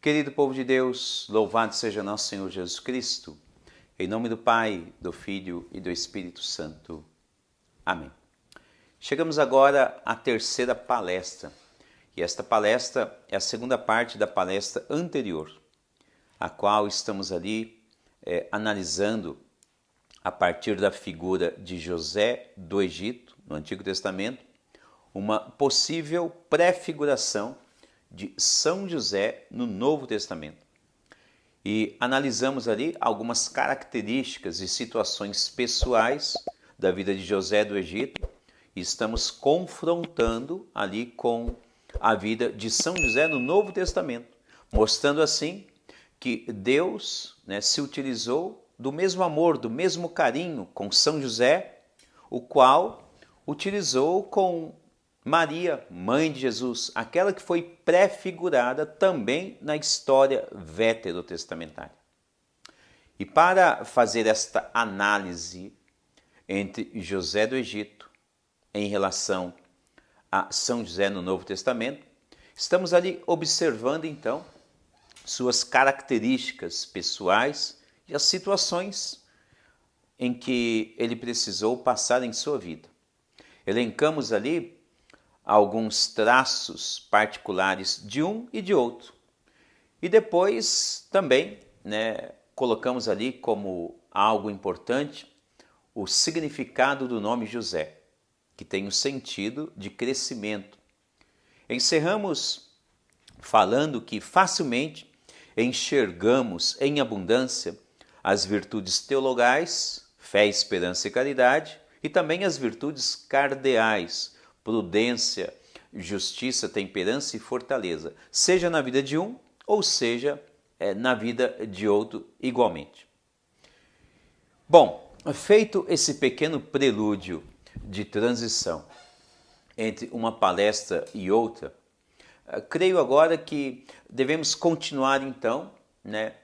Querido povo de Deus, louvado seja nosso Senhor Jesus Cristo, em nome do Pai, do Filho e do Espírito Santo. Amém. Chegamos agora à terceira palestra, e esta palestra é a segunda parte da palestra anterior, a qual estamos ali analisando a partir da figura de José do Egito, no Antigo Testamento, uma possível pré-figuração de São José no Novo Testamento. E analisamos ali algumas características e situações pessoais da vida de José do Egito e estamos confrontando ali com a vida de São José no Novo Testamento, mostrando assim que Deus se utilizou do mesmo amor, do mesmo carinho com São José, o qual utilizou com Maria, mãe de Jesus, aquela que foi prefigurada também na história veterotestamentária. E para fazer esta análise entre José do Egito em relação a São José no Novo Testamento, estamos ali observando então suas características pessoais e as situações em que ele precisou passar em sua vida. Elencamos ali alguns traços particulares de um e de outro. E depois também colocamos ali como algo importante o significado do nome José, que tem o sentido de crescimento. Encerramos falando que facilmente enxergamos em abundância as virtudes teologais, fé, esperança e caridade, e também as virtudes cardeais, prudência, justiça, temperança e fortaleza, seja na vida de um ou seja na vida de outro igualmente. Bom, feito esse pequeno prelúdio de transição entre uma palestra e outra, creio agora que devemos continuar então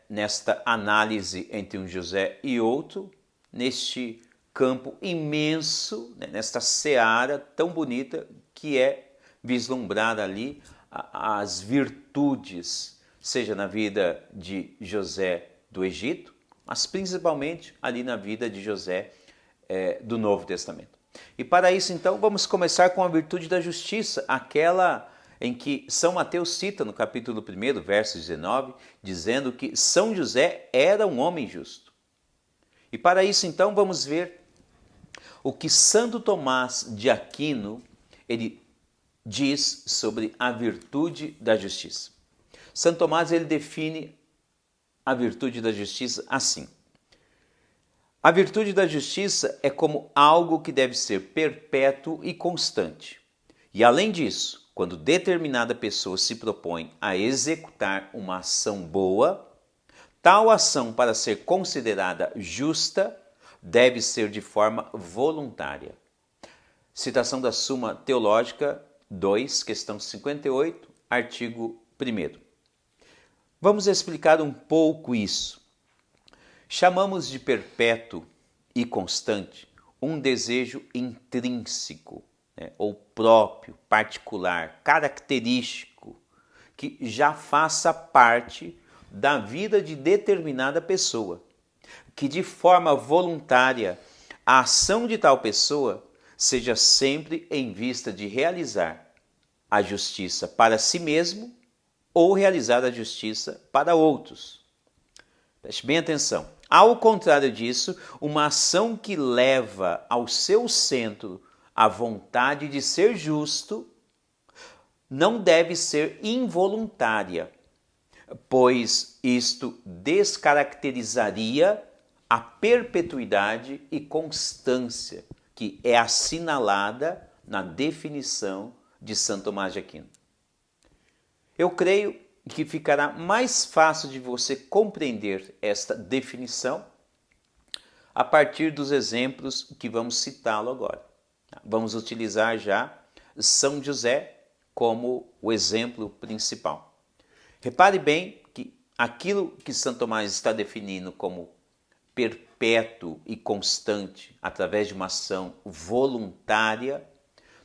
nesta análise entre um José e outro, neste campo imenso, nesta seara tão bonita que é vislumbrar ali as virtudes, seja na vida de José do Egito, mas principalmente ali na vida de José do Novo Testamento. E para isso então vamos começar com a virtude da justiça, aquela em que São Mateus cita no capítulo 1, verso 19, dizendo que São José era um homem justo. E para isso então vamos ver o que Santo Tomás de Aquino ele diz sobre a virtude da justiça. Santo Tomás ele define a virtude da justiça assim: a virtude da justiça é como algo que deve ser perpétuo e constante. E além disso, quando determinada pessoa se propõe a executar uma ação boa, tal ação, para ser considerada justa, deve ser de forma voluntária. Citação da Suma Teológica 2, questão 58, artigo 1º. Vamos explicar um pouco isso. Chamamos de perpétuo e constante um desejo intrínseco, ou próprio, particular, característico, que já faça parte da vida de determinada pessoa, que de forma voluntária a ação de tal pessoa seja sempre em vista de realizar a justiça para si mesmo ou realizar a justiça para outros. Preste bem atenção. Ao contrário disso, uma ação que leva ao seu centro a vontade de ser justo não deve ser involuntária, pois isto descaracterizaria a perpetuidade e constância que é assinalada na definição de Santo Tomás de Aquino. Eu creio que ficará mais fácil de você compreender esta definição a partir dos exemplos que vamos citá-lo agora. Vamos utilizar já São José como o exemplo principal. Repare bem que aquilo que Santo Tomás está definindo como perpétuo e constante através de uma ação voluntária,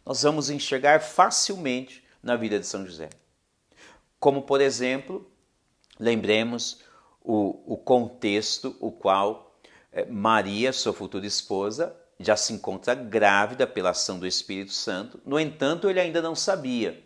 nós vamos enxergar facilmente na vida de São José. Como, por exemplo, lembremos o contexto, o qual Maria, sua futura esposa, já se encontra grávida pela ação do Espírito Santo. No entanto, ele ainda não sabia.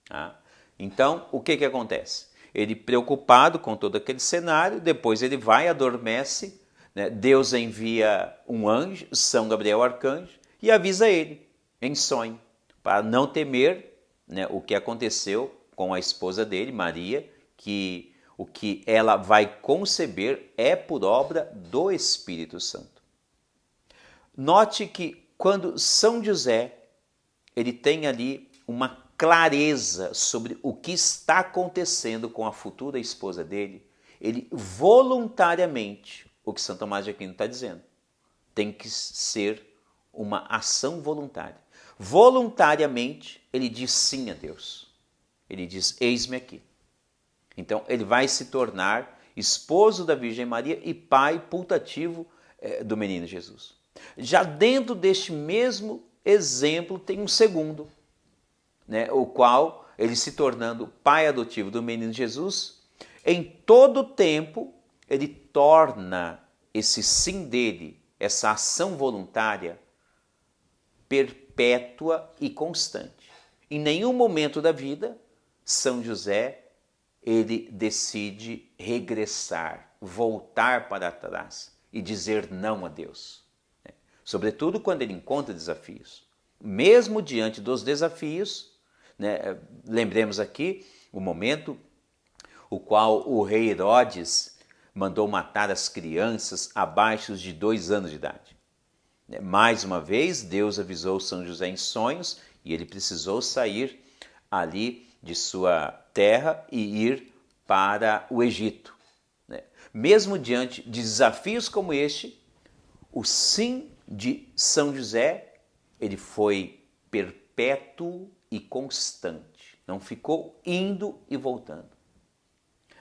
Tá? Então, o que acontece? Ele, preocupado com todo aquele cenário, depois ele vai, adormece, né? Deus envia um anjo, São Gabriel Arcanjo, e avisa ele, em sonho, para não temer, né, o que aconteceu com a esposa dele, Maria, que o que ela vai conceber é por obra do Espírito Santo. Note que quando São José, ele tem ali uma clareza sobre o que está acontecendo com a futura esposa dele, ele voluntariamente, o que São Tomás de Aquino está dizendo, tem que ser uma ação voluntária. Voluntariamente, ele diz sim a Deus. Ele diz, eis-me aqui. Então, ele vai se tornar esposo da Virgem Maria e pai putativo do menino Jesus. Já dentro deste mesmo exemplo, tem um segundo, né, o qual, ele se tornando pai adotivo do menino Jesus, em todo o tempo, ele torna esse sim dele, essa ação voluntária, perpétua e constante. Em nenhum momento da vida, São José, ele decide regressar, voltar para trás e dizer não a Deus. Sobretudo quando ele encontra desafios. Mesmo diante dos desafios, né, lembremos aqui o momento o qual o rei Herodes mandou matar as crianças abaixo de 2 anos de idade. Mais uma vez, Deus avisou São José em sonhos e ele precisou sair ali de sua terra e ir para o Egito. Mesmo diante de desafios como este, o sim de São José, ele foi perpétuo e constante. Não ficou indo e voltando.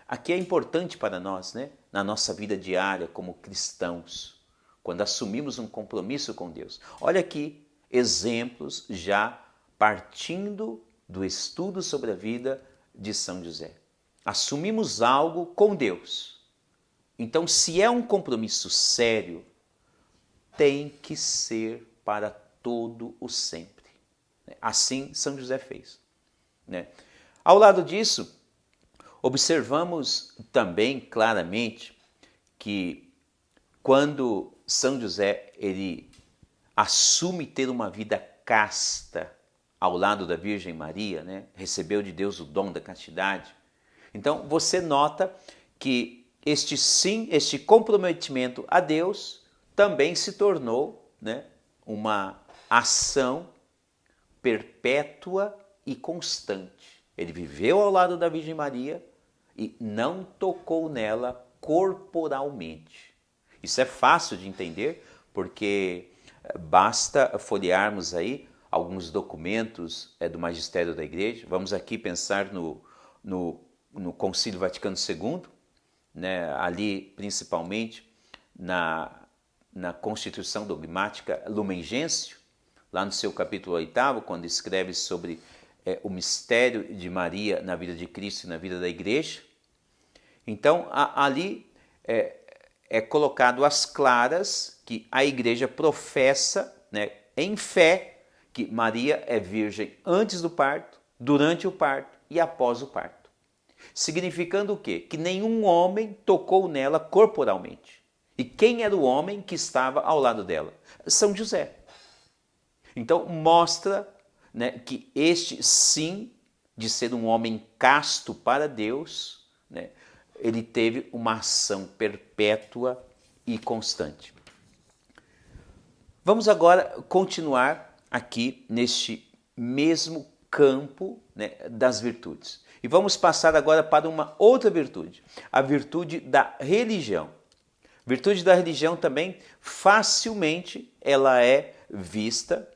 Aqui é importante para nós, né? Na nossa vida diária como cristãos, quando assumimos um compromisso com Deus. Olha aqui exemplos já partindo do estudo sobre a vida de São José. Assumimos algo com Deus. Então, se é um compromisso sério, tem que ser para todo o sempre. Assim São José fez. Ao lado disso, observamos também claramente que quando São José ele assume ter uma vida casta ao lado da Virgem Maria, né? Recebeu de Deus o dom da castidade. Então você nota que este comprometimento a Deus também se tornou, né, uma ação perpétua e constante. Ele viveu ao lado da Virgem Maria e não tocou nela corporalmente. Isso é fácil de entender porque basta folhearmos aí alguns documentos do magistério da Igreja. Vamos aqui pensar no Concílio Vaticano II, né, ali principalmente na Constituição Dogmática Lumen Gentium, lá no seu capítulo 8º, quando escreve sobre o mistério de Maria na vida de Cristo e na vida da Igreja. Então, ali é colocado às claras que a Igreja professa, né, em fé, que Maria é virgem antes do parto, durante o parto e após o parto. Significando o quê? Que nenhum homem tocou nela corporalmente. E quem era o homem que estava ao lado dela? São José. Então mostra, né, que este sim de ser um homem casto para Deus, né, ele teve uma ação perpétua e constante. Vamos agora continuar aqui neste mesmo campo, né, das virtudes. E vamos passar agora para uma outra virtude, a virtude da religião. Virtude da religião também facilmente ela é vista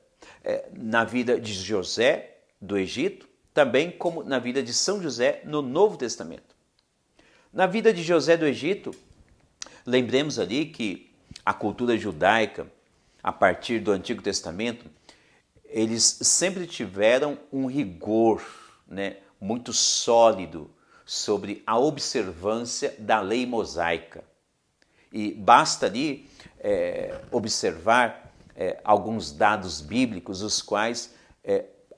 na vida de José do Egito, também como na vida de São José no Novo Testamento. Na vida de José do Egito, lembremos ali que a cultura judaica, a partir do Antigo Testamento, eles sempre tiveram um rigor, né, muito sólido sobre a observância da lei mosaica. E basta ali observar alguns dados bíblicos, os quais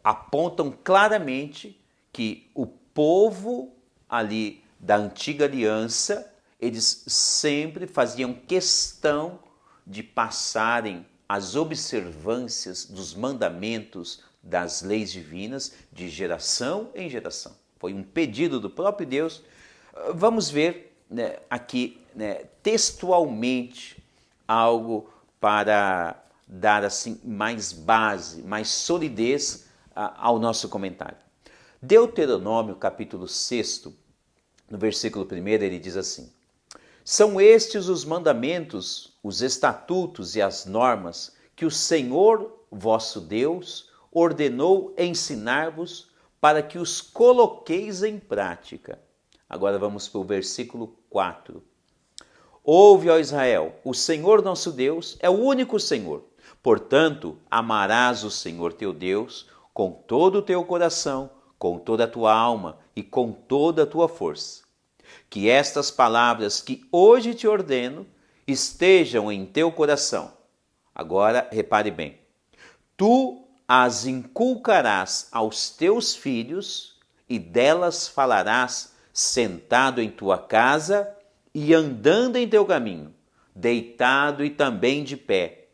apontam claramente que o povo ali da antiga aliança, eles sempre faziam questão de passarem as observâncias dos mandamentos, das leis divinas, de geração em geração. Foi um pedido do próprio Deus. Vamos ver aqui textualmente algo para dar assim mais base, mais solidez ao nosso comentário. Deuteronômio capítulo 6, no versículo 1, ele diz assim: são estes os mandamentos, os estatutos e as normas que o Senhor vosso Deus ordenou ensinar-vos para que os coloqueis em prática. Agora vamos para o versículo 4. Ouve, ó Israel, o Senhor nosso Deus é o único Senhor. Portanto, amarás o Senhor teu Deus com todo o teu coração, com toda a tua alma e com toda a tua força. Que estas palavras que hoje te ordeno estejam em teu coração. Agora, repare bem. Tu as inculcarás aos teus filhos e delas falarás sentado em tua casa e andando em teu caminho, deitado e também de pé.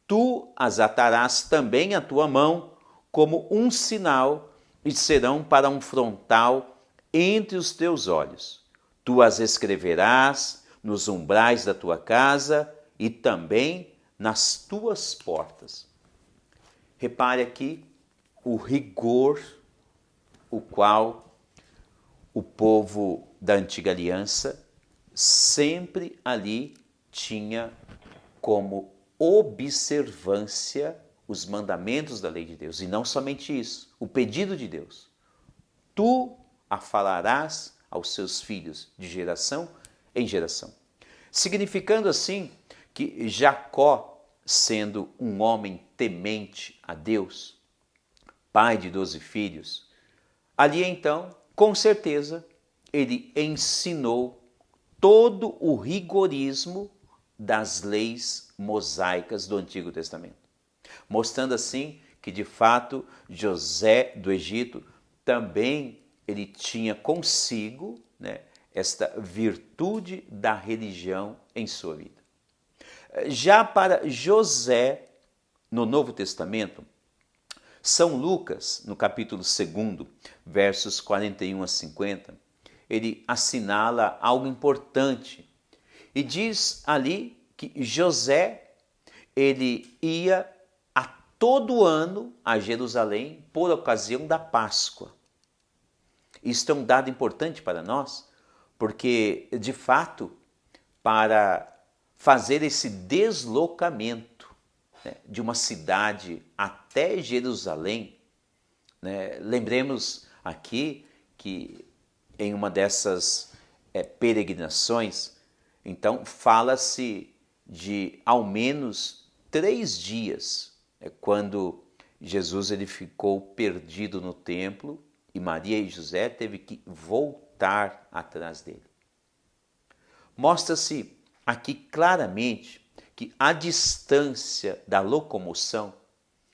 Tu as atarás também à tua mão como um sinal e serão para um frontal entre os teus olhos. Tu as escreverás nos umbrais da tua casa e também nas tuas portas. Repare aqui o rigor o qual o povo da antiga aliança sempre ali tinha como observância os mandamentos da lei de Deus. E não somente isso, o pedido de Deus. Tu a falarás aos seus filhos de geração em geração. Significando assim que Jacó, sendo um homem temente a Deus, pai de 12 filhos, ali então, com certeza, ele ensinou todo o rigorismo das leis mosaicas do Antigo Testamento, mostrando assim que de fato José do Egito também ele tinha consigo esta virtude da religião em sua vida. Já para José, no Novo Testamento, São Lucas, no capítulo 2, versos 41 a 50, ele assinala algo importante e diz ali que José, ele ia a todo ano a Jerusalém por ocasião da Páscoa. Isto é um dado importante para nós, porque, de fato, para fazer esse deslocamento de uma cidade até Jerusalém, lembremos aqui que em uma dessas peregrinações, então fala-se de ao menos 3 dias, quando Jesus ele ficou perdido no templo e Maria e José teve que voltar atrás dele. Mostra-se aqui claramente que a distância da locomoção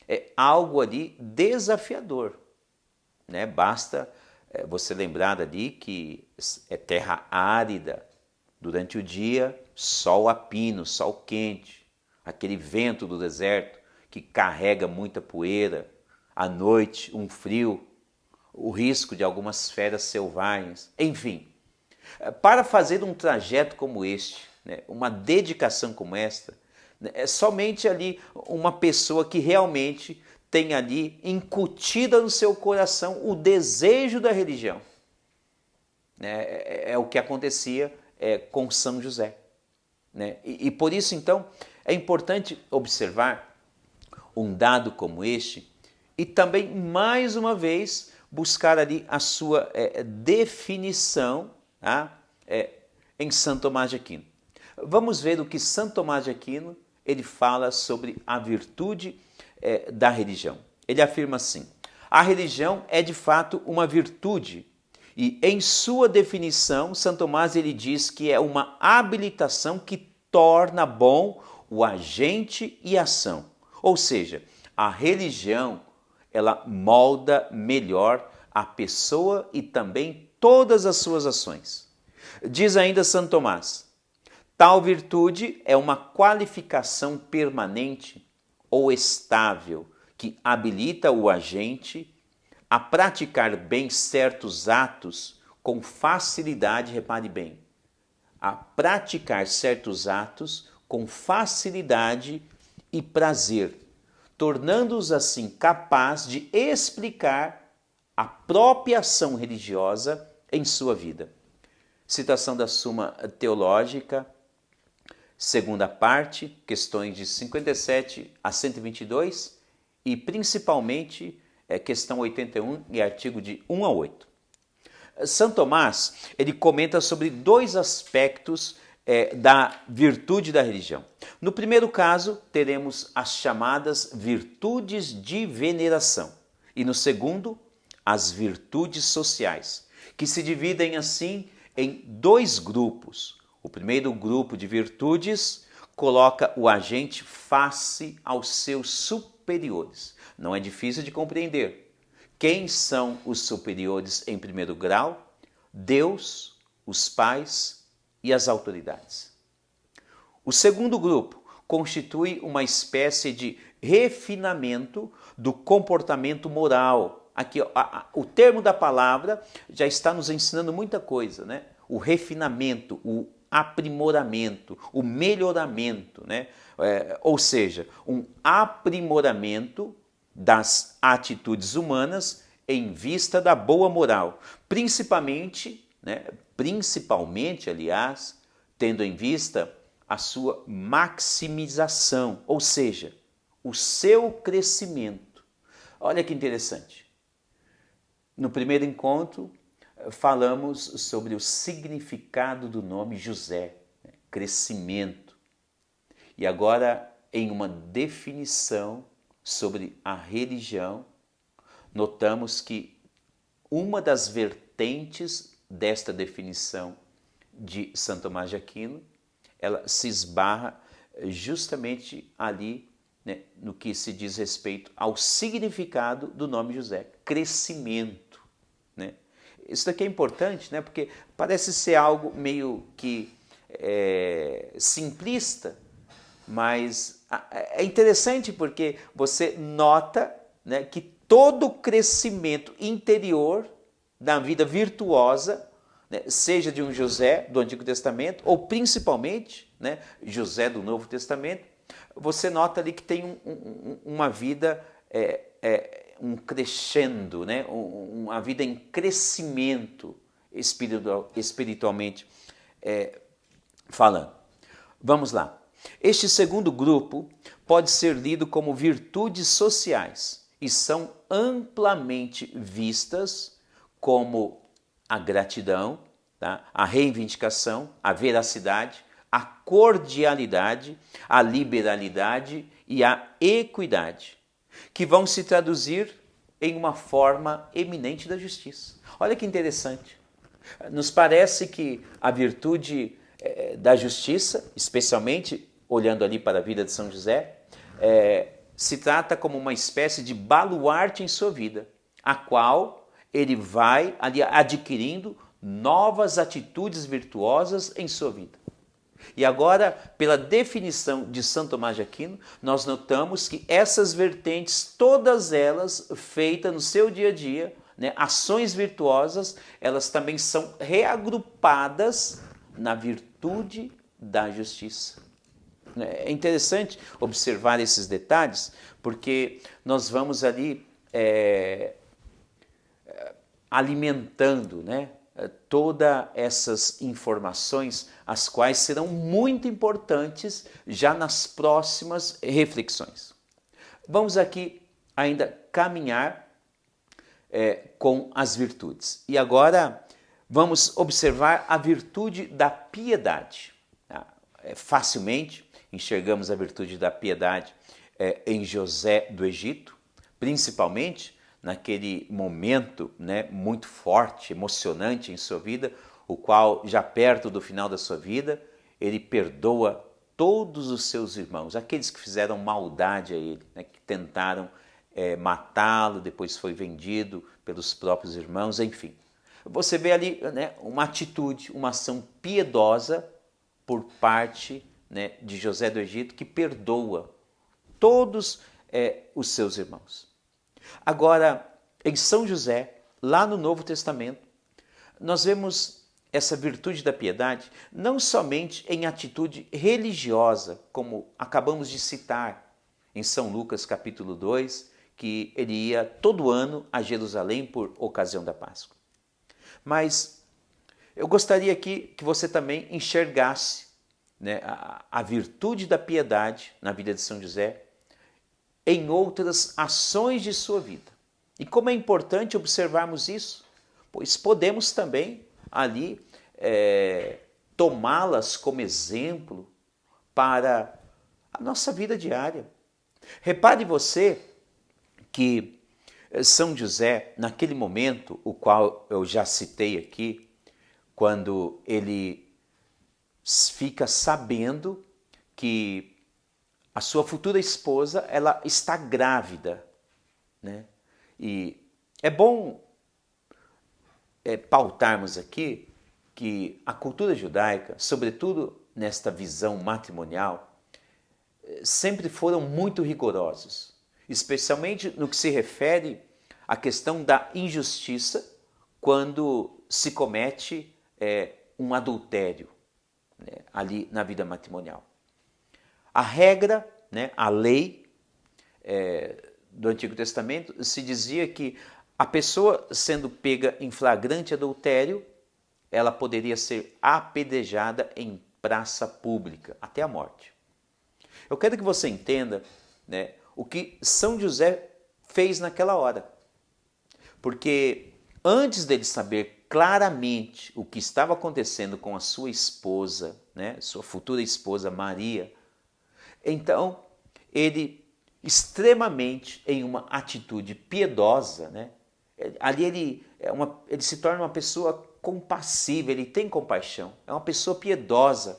é algo ali desafiador. Basta você lembrar ali que é terra árida, durante o dia sol a pino, sol quente, aquele vento do deserto que carrega muita poeira, à noite um frio, o risco de algumas feras selvagens, enfim. Para fazer um trajeto como este, uma dedicação como esta, é somente ali uma pessoa que realmente tem ali incutida no seu coração o desejo da religião. É o que acontecia com São José. E por isso, então, é importante observar um dado como este e também, mais uma vez, buscar ali a sua definição em Santo Tomás de Aquino. Vamos ver o que Santo Tomás de Aquino ele fala sobre a virtude da religião. Ele afirma assim: a religião é de fato uma virtude E em sua definição, Santo Tomás ele diz que é uma habilitação que torna bom o agente e ação. Ou seja, a religião, ela molda melhor a pessoa e também todas as suas ações. Diz ainda Santo Tomás: tal virtude é uma qualificação permanente ou estável que habilita o agente a praticar bem certos atos com facilidade, repare bem, a praticar certos atos com facilidade e prazer, tornando-os assim capaz de explicar a própria ação religiosa em sua vida. Citação da Suma Teológica, segunda parte, questões de 57 a 122 e principalmente questão 81 e artigo de 1 a 8. Santo Tomás, ele comenta sobre dois aspectos da virtude da religião. No primeiro caso, teremos as chamadas virtudes de veneração. E no segundo, as virtudes sociais, que se dividem assim em dois grupos. O primeiro grupo de virtudes coloca o agente face aos seus superiores. Não é difícil de compreender. Quem são os superiores em primeiro grau? Deus, os pais e as autoridades. O segundo grupo constitui uma espécie de refinamento do comportamento moral. Aqui, o termo da palavra já está nos ensinando muita coisa, né? O refinamento, o aprimoramento, o melhoramento, né? Ou seja, um aprimoramento das atitudes humanas em vista da boa moral, principalmente, aliás, tendo em vista a sua maximização, ou seja, o seu crescimento. Olha que interessante. No primeiro encontro, falamos sobre o significado do nome José, crescimento. E agora, em uma definição sobre a religião, notamos que uma das vertentes desta definição de Santo Tomás de Aquino, ela se esbarra justamente ali, né, no que se diz respeito ao significado do nome José, crescimento, né? Isso daqui é importante, né, porque parece ser algo meio que simplista, mas é interessante porque você nota, né, que todo o crescimento interior da vida virtuosa, né, seja de um José do Antigo Testamento ou principalmente, né, José do Novo Testamento, você nota ali que tem uma vida, um crescendo, né, uma vida em crescimento espiritualmente falando. Vamos lá. Este segundo grupo pode ser lido como virtudes sociais e são amplamente vistas como a gratidão, tá? A reivindicação, a veracidade, a cordialidade, a liberalidade e a equidade, que vão se traduzir em uma forma eminente da justiça. Olha que interessante. Nos parece que a virtude da justiça, especialmente olhando ali para a vida de São José, se trata como uma espécie de baluarte em sua vida, a qual ele vai ali adquirindo novas atitudes virtuosas em sua vida. E agora, pela definição de Santo Tomás de Aquino, nós notamos que essas vertentes, todas elas feitas no seu dia a dia, né, ações virtuosas, elas também são reagrupadas na virtude da justiça. É interessante observar esses detalhes, porque nós vamos ali alimentando, né, todas essas informações, as quais serão muito importantes já nas próximas reflexões. Vamos aqui ainda caminhar com as virtudes. E agora vamos observar a virtude da piedade. Facilmente enxergamos a virtude da piedade em José do Egito, principalmente naquele momento, né, muito forte, emocionante em sua vida, o qual já perto do final da sua vida, ele perdoa todos os seus irmãos, aqueles que fizeram maldade a ele, né, que tentaram matá-lo, depois foi vendido pelos próprios irmãos, enfim. Você vê ali, né, uma atitude, uma ação piedosa por parte, né, de José do Egito, que perdoa todos os seus irmãos. Agora, em São José, lá no Novo Testamento, nós vemos essa virtude da piedade não somente em atitude religiosa, como acabamos de citar em São Lucas capítulo 2, que ele ia todo ano a Jerusalém por ocasião da Páscoa. Mas eu gostaria aqui que você também enxergasse, né, a virtude da piedade na vida de São José em outras ações de sua vida. E como é importante observarmos isso, pois podemos também ali tomá-las como exemplo para a nossa vida diária. Repare você que São José, naquele momento, o qual eu já citei aqui, quando ele fica sabendo que a sua futura esposa, ela está grávida, né? E é bom pautarmos aqui que a cultura judaica, sobretudo nesta visão matrimonial, sempre foram muito rigorosos, especialmente no que se refere à questão da injustiça quando se comete um adultério, né, ali na vida matrimonial. A regra, né, a lei do Antigo Testamento se dizia que a pessoa sendo pega em flagrante adultério, ela poderia ser apedrejada em praça pública até a morte. Eu quero que você entenda, né, o que São José fez naquela hora. Porque antes dele saber claramente o que estava acontecendo com a sua esposa, né, sua futura esposa Maria, então ele extremamente em uma atitude piedosa, né, ali ele se torna uma pessoa compassiva, ele tem compaixão, é uma pessoa piedosa,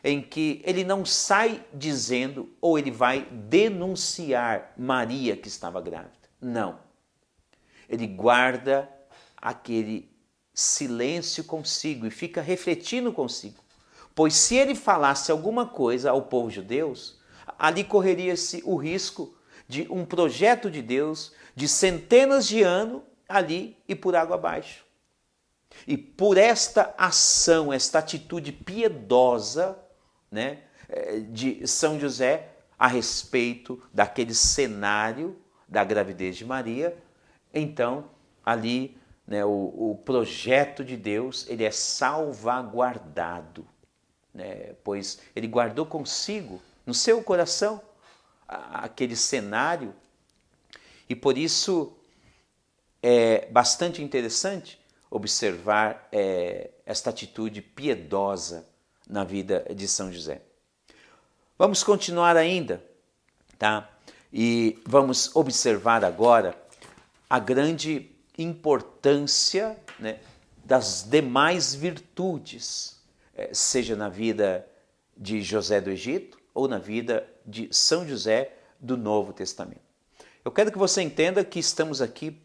em que ele não sai dizendo ou ele vai denunciar Maria que estava grávida. Não. Ele guarda aquele silêncio consigo e fica refletindo consigo. Pois se ele falasse alguma coisa ao povo judeu, ali correria-se o risco de um projeto de Deus de centenas de anos ali e por água abaixo. E por esta ação, esta atitude piedosa, né, de São José a respeito daquele cenário da gravidez de Maria, então ali, né, o projeto de Deus ele é salvaguardado, né, pois ele guardou consigo, no seu coração, aquele cenário, e por isso é bastante interessante observar esta atitude piedosa na vida de São José. Vamos continuar ainda, tá? E vamos observar agora a grande importância, né, das demais virtudes, seja na vida de José do Egito ou na vida de São José do Novo Testamento. Eu quero que você entenda que estamos aqui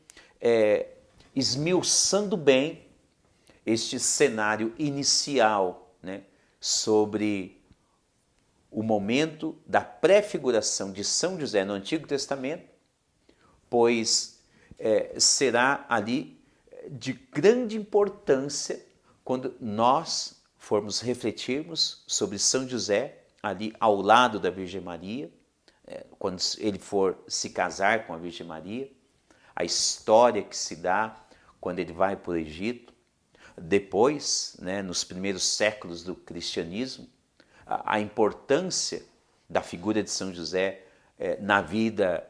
esmiuçando bem este cenário inicial, né, sobre o momento da prefiguração de São José no Antigo Testamento, pois será ali de grande importância quando nós formos refletirmos sobre São José ali ao lado da Virgem Maria, quando ele for se casar com a Virgem Maria, a história que se dá quando ele vai para o Egito, depois, né, nos primeiros séculos do cristianismo, a importância da figura de São José na vida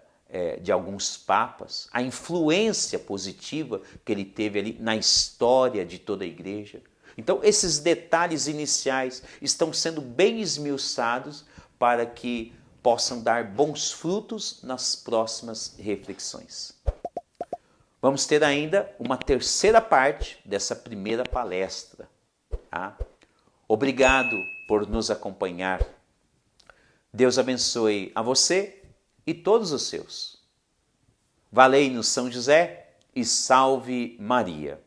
de alguns papas, a influência positiva que ele teve ali na história de toda a igreja. Então, esses detalhes iniciais estão sendo bem esmiuçados para que possam dar bons frutos nas próximas reflexões. Vamos ter ainda uma terceira parte dessa primeira palestra. Tá? Obrigado por nos acompanhar. Deus abençoe a você e todos os seus. Valei-nos São José e salve Maria.